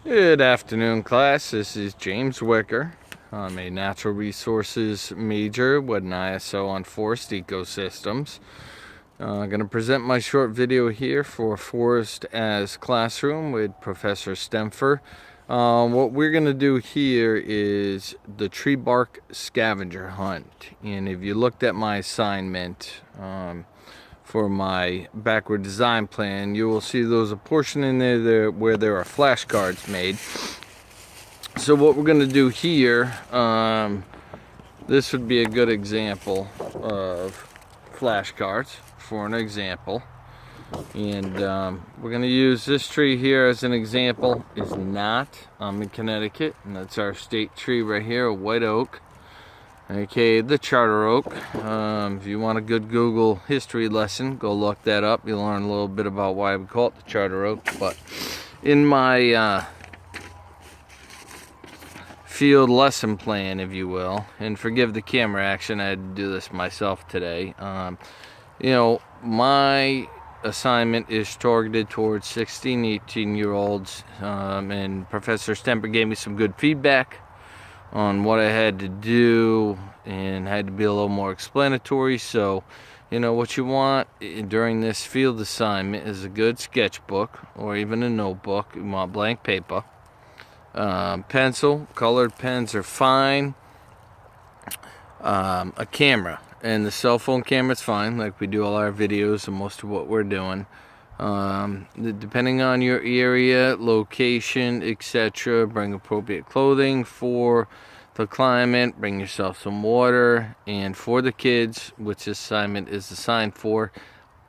Good afternoon, class. This is James Wicker. I'm a natural resources major with an ISO on forest ecosystems. I'm going to present my short video here for Forest as Classroom with Professor Stemfer. What we're going to do here is the tree bark scavenger hunt. And if you looked at my assignment, for my backward design plan, you will see there's a portion in there where there are flashcards made. So what we're going to do here, this would be a good example of flashcards for an example. And we're going to use this tree here as an example. It's not. I'm in Connecticut, and that's our state tree right here, a white oak. Okay, the charter oak. If you want a good Google history lesson, go look that up. You'll learn a little bit about why we call it the charter oak. But in my field lesson plan, if you will, and forgive the camera action, I had to do this myself today. My assignment is targeted towards 16, 18-year-olds, and Professor Stemper gave me some good feedback on what I had to do and had to be a little more explanatory. So, what you want during this field assignment is a good sketchbook or even a notebook. You want blank paper, pencil, colored pens are fine, a camera, and the cell phone camera is fine, like we do all our videos and most of what we're doing. Depending on your area, location, etc., bring appropriate clothing for the climate, bring yourself some water, and for the kids, which this assignment is assigned for,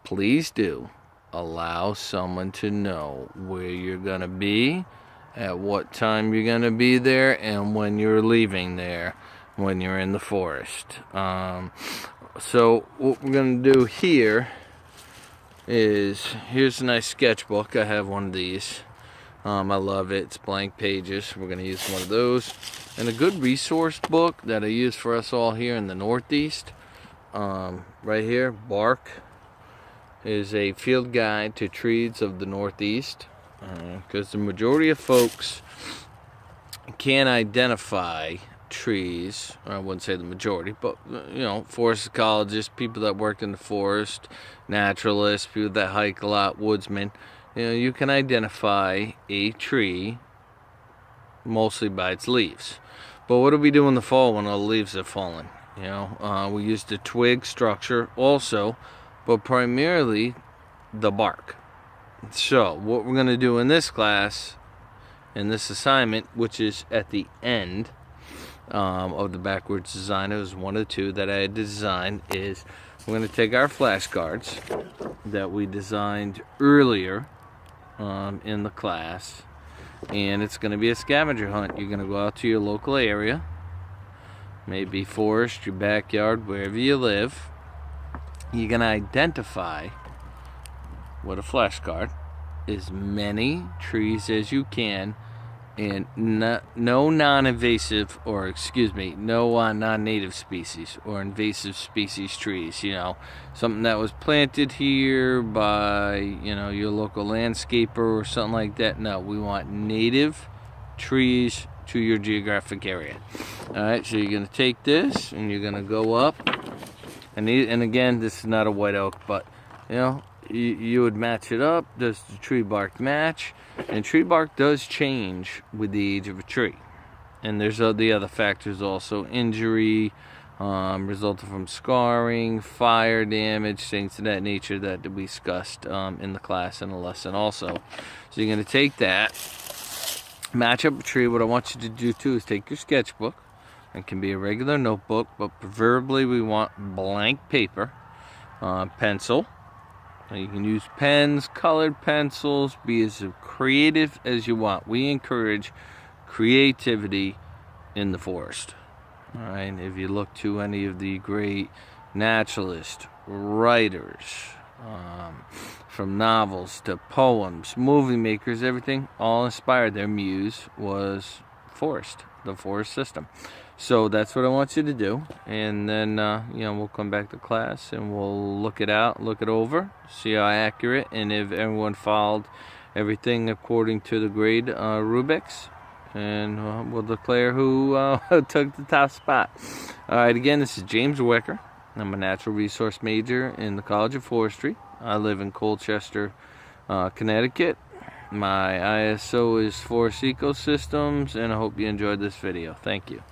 please do allow someone to know where you're going to be, at what time you're going to be there, and when you're leaving there, when you're in the forest. So what we're going to do here is, here's a nice sketchbook. I have one of these. I love it. It's blank pages. We're going to use one of those. And a good resource book that I use for us all here in the Northeast, right here, Bark, is a field guide to trees of the Northeast, because the majority of folks can identify trees. I wouldn't say the majority, but forest ecologists, people that work in the forest, naturalists, people that hike a lot, woodsmen, you can identify a tree mostly by its leaves. But what do we do in the fall when all the leaves are falling? We use the twig structure also, but primarily the bark. So what we're going to do in this class, in this assignment, which is at the end of the backwards design, it was one of two that I had to design, is we're going to take our flashcards that we designed earlier in the class, and it's going to be a scavenger hunt. You're going to go out to your local area, maybe forest, your backyard, wherever you live. You're going to identify with a flashcard as many trees as you can, and no non-invasive, or no non-native species or invasive species trees. Something that was planted here by your local landscaper or something like that. No, we want native trees to your geographic area. All right, so you're going to take this and you're going to go up, and again, this is not a white oak, but you would match it up. Does the tree bark match? And tree bark does change with the age of a tree. And there's the other factors also: injury, resulting from scarring, fire damage, things of that nature that we discussed in the class and the lesson also. So you're going to take that, match up a tree. What I want you to do too is take your sketchbook. It can be a regular notebook, but preferably we want blank paper, pencil. You can use pens, colored pencils, be as creative as you want. We encourage creativity in the forest. All right, if you look to any of the great naturalists, writers, from novels to poems, movie makers, everything, all inspired. Their muse was forest, the forest system. So that's what I want you to do, and then we'll come back to class and we'll look it over, see how accurate, and if everyone followed everything according to the grade Rubix, and we'll declare who took the top spot. Alright, again, this is James Wicker. I'm a natural resource major in the College of Forestry. I live in Colchester, Connecticut. My ISO is Forest Ecosystems, and I hope you enjoyed this video. Thank you.